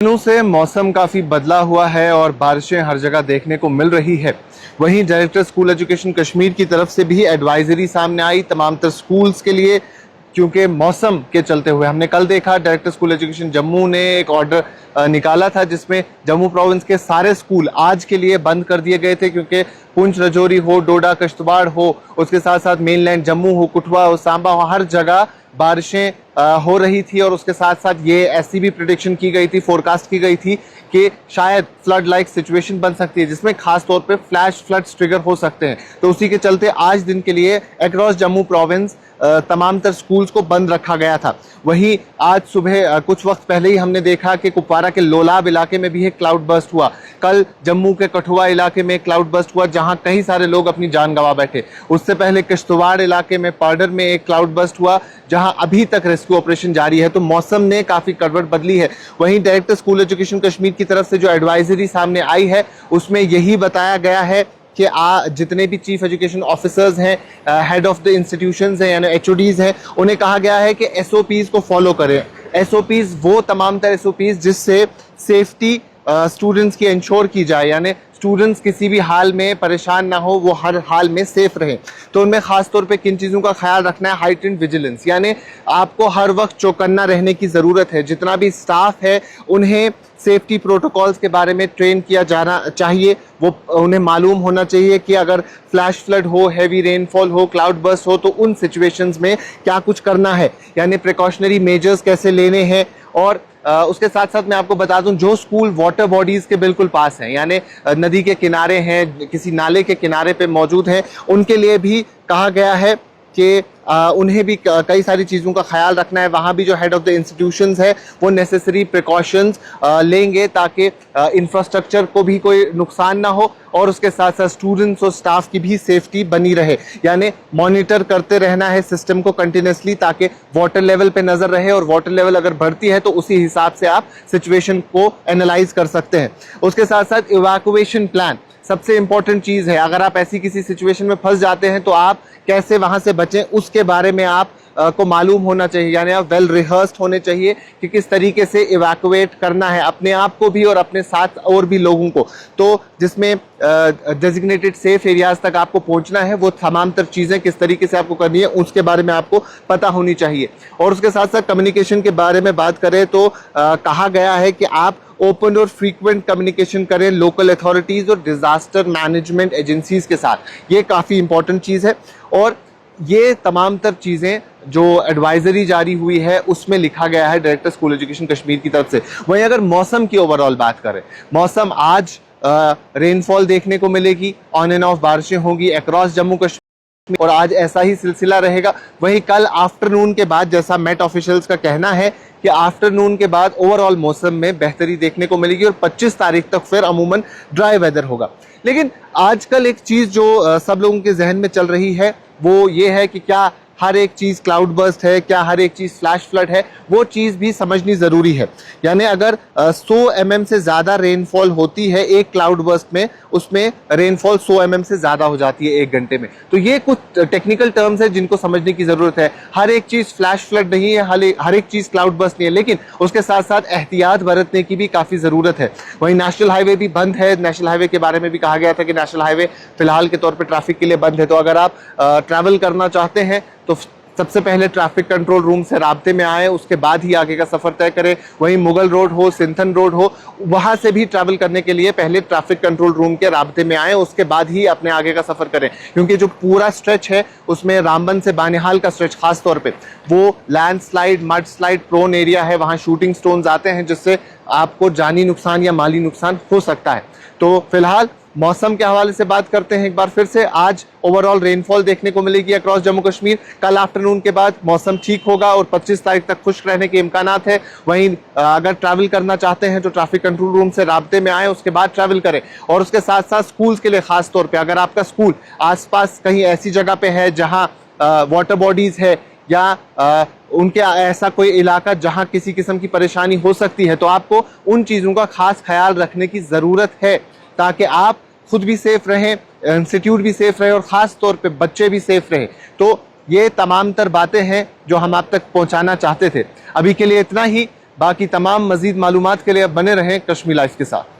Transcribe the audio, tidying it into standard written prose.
दिनों से मौसम काफ़ी बदला हुआ है और बारिशें हर जगह देखने को मिल रही है। वहीं डायरेक्टर स्कूल एजुकेशन कश्मीर की तरफ से भी एडवाइजरी सामने आई तमाम तर स्कूल्स के लिए, क्योंकि मौसम के चलते हुए हमने कल देखा डायरेक्टर स्कूल एजुकेशन जम्मू ने एक ऑर्डर निकाला था जिसमें जम्मू प्रोविंस के सारे स्कूल आज के लिए बंद कर दिए गए थे, क्योंकि पुंछ रजौरी हो, डोडा किश्तवाड़ हो, उसके साथ साथ मेनलैंड जम्मू हो, कठुआ हो, सांबा हो, हर जगह बारिशें हो रही थी। और उसके साथ साथ ये ऐसी भी प्रिडिक्शन की गई थी, फोरकास्ट की गई थी कि शायद फ्लड लाइक सिचुएशन बन सकती है जिसमें खास तौर पे फ्लैश फ्लड्स ट्रिगर हो सकते हैं। तो उसी के चलते आज दिन के लिए अक्रॉस जम्मू प्रोविंस तमाम तर स्कूल्स को बंद रखा गया था। वहीं आज सुबह कुछ वक्त पहले ही हमने देखा कि कुपवारा के लोलाब इलाके में भी एक क्लाउड बर्स्ट हुआ। कल जम्मू के कठुआ इलाके में क्लाउड बर्स्ट हुआ जहां कई सारे लोग अपनी जान गंवा बैठे। उससे पहले किश्तवाड़ इलाके में पार्डर में एक क्लाउड बर्स्ट हुआ जहां अभी तक रेस्क्यू ऑपरेशन जारी है। तो मौसम ने काफी करवट बदली है। वहीं डायरेक्टर स्कूल एजुकेशन कश्मीर की तरफ से जो एडवाइजरी सामने आई है उसमें यही बताया गया है कि जितने भी चीफ एजुकेशन ऑफिसर्स हैं, हेड ऑफ द इंस्टीट्यूशंस हैं यानी एचओडीज हैं, उन्हें कहा गया है कि एसओपीज को फॉलो करें। एसओपीज वो तमाम तरह एसओपीज जिससे सेफ्टी स्टूडेंट्स की इंश्योर की जाए, यानी स्टूडेंट्स किसी भी हाल में परेशान ना हो, वो हर हाल में सेफ रहें। तो उनमें खास तौर पे किन चीज़ों का ख्याल रखना है? हाइटेंड विजिलेंस, यानी आपको हर वक्त चौकन्ना रहने की ज़रूरत है। जितना भी स्टाफ है उन्हें सेफ्टी प्रोटोकॉल्स के बारे में ट्रेन किया जाना चाहिए। वो उन्हें मालूम होना चाहिए कि अगर फ्लैश फ्लड हो, हैवी रेनफॉल हो, क्लाउड बर्स्ट हो तो उन सिचुएशंस में क्या कुछ करना है, यानी प्रिकॉशनरी मेजर्स कैसे लेने हैं। और उसके साथ साथ मैं आपको बता दूं, जो स्कूल वाटर बॉडीज के बिल्कुल पास हैं, यानी नदी के किनारे हैं, किसी नाले के किनारे पे मौजूद हैं, उनके लिए भी कहा गया है कि उन्हें भी कई सारी चीज़ों का ख्याल रखना है। वहाँ भी जो हेड ऑफ द इंस्टीट्यूशंस है वो नेसेसरी प्रिकॉशंस लेंगे ताकि इंफ्रास्ट्रक्चर को भी कोई नुकसान ना हो और उसके साथ साथ स्टूडेंट्स और स्टाफ की भी सेफ्टी बनी रहे। यानी मॉनिटर करते रहना है सिस्टम को कंटिन्यूसली ताकि वाटर लेवल पे नज़र रहे, और वाटर लेवल अगर बढ़ती है तो उसी हिसाब से आप सिचुएशन को एनालाइज कर सकते हैं। उसके साथ साथ इवैक्यूएशन प्लान सबसे इंपॉर्टेंट चीज़ है। अगर आप ऐसी किसी सिचुएशन में फंस जाते हैं तो आप कैसे वहां से बचें उसके बारे में आप को मालूम होना चाहिए, यानी आप वेल रिहर्स्ड होने चाहिए कि किस तरीके से इवैक्यूएट करना है अपने आप को भी और अपने साथ और भी लोगों को। तो जिसमें डेजिग्नेटेड सेफ एरियाज तक आपको पहुंचना है, वो तमाम तर चीज़ें किस तरीके से आपको करनी है उसके बारे में आपको पता होनी चाहिए। और उसके साथ साथ कम्युनिकेशन के बारे में बात करें तो कहा गया है कि आप ओपन और फ्रीक्वेंट कम्युनिकेशन करें लोकल अथॉरिटीज़ और डिज़ास्टर मैनेजमेंट एजेंसीज के साथ। ये काफ़ी इंपॉर्टेंट चीज़ है। और ये तमाम तर चीज़ें जो एडवाइजरी जारी हुई है उसमें लिखा गया है डायरेक्टर स्कूल एजुकेशन कश्मीर की तरफ से। वहीं अगर मौसम की ओवरऑल बात करें, मौसम आज रेनफॉल देखने को मिलेगी, ऑन एंड ऑफ बारिशें होंगी अक्रॉस जम्मू कश्मीर और आज ऐसा ही सिलसिला रहेगा। वहीं कल आफ्टरनून के बाद, जैसा मेट ऑफिशियल्स का कहना है कि आफ्टरनून के बाद ओवरऑल मौसम में बेहतरी देखने को मिलेगी और 25 तारीख तक फिर अमूमन ड्राई वेदर होगा। लेकिन आजकल एक चीज़ जो सब लोगों के जहन में चल रही है वो ये है कि क्या हर एक चीज़ क्लाउड बर्स्ट है, क्या हर एक चीज़ फ्लैश फ्लड है? वो चीज़ भी समझनी ज़रूरी है। यानी अगर 100 mm से ज़्यादा रेनफॉल होती है एक क्लाउड बर्स्ट में, उसमें रेनफॉल 100 mm से ज़्यादा हो जाती है एक घंटे में। तो ये कुछ टेक्निकल टर्म्स है जिनको समझने की ज़रूरत है। हर एक चीज़ फ्लैश फ्लड नहीं है, हर एक चीज़ क्लाउड बर्स्ट नहीं है, लेकिन उसके साथ साथ एहतियात बरतने की भी काफ़ी ज़रूरत है। वहीं नेशनल हाईवे भी बंद है। नेशनल हाईवे के बारे में भी कहा गया था कि नेशनल हाईवे फिलहाल के तौर पर ट्रैफिक के लिए बंद है। तो अगर आप ट्रैवल करना चाहते हैं तो सबसे पहले ट्रैफिक कंट्रोल रूम से राब्ते में आए, उसके बाद ही आगे का सफर तय करें। वहीं मुगल रोड हो, सिंथन रोड हो, वहां से भी ट्रैवल करने के लिए पहले ट्रैफिक कंट्रोल रूम के राब्ते में आए, उसके बाद ही अपने आगे का सफर करें। क्योंकि जो पूरा स्ट्रेच है उसमें रामबन से बानिहाल का स्ट्रेच खास तौर पे वो landslide, mud slide prone area है। वहां शूटिंग स्टोन्स आते हैं जिससे आपको जानी नुकसान या माली नुकसान हो सकता है। तो फिलहाल मौसम के हवाले से बात करते हैं एक बार फिर से। आज ओवरऑल रेनफॉल देखने को मिलेगी अक्रॉस जम्मू कश्मीर। कल आफ्टरनून के बाद मौसम ठीक होगा और 25 तारीख तक खुश्क रहने के इम्कानात है। वहीं अगर ट्रैवल करना चाहते हैं तो ट्रैफिक कंट्रोल रूम से राब्ते में आए, उसके बाद ट्रैवल करें। और उसके साथ साथ स्कूल्स के लिए खास तौर पर, अगर आपका स्कूल आसपास कहीं ऐसी जगह पे है जहाँ वाटर बॉडीज है या उनके ऐसा कोई इलाका जहां किसी किस्म की परेशानी हो सकती है, तो आपको उन चीज़ों का खास ख्याल रखने की ज़रूरत है ताकि आप खुद भी सेफ रहें, इंस्टीट्यूट भी सेफ रहे और ख़ास तौर पे बच्चे भी सेफ रहें। तो ये तमाम तर बातें हैं जो हम आप तक पहुंचाना चाहते थे। अभी के लिए इतना ही। बाकी तमाम मजीद मालूमात के लिए अब बने रहें कश्मीर लाइव के साथ।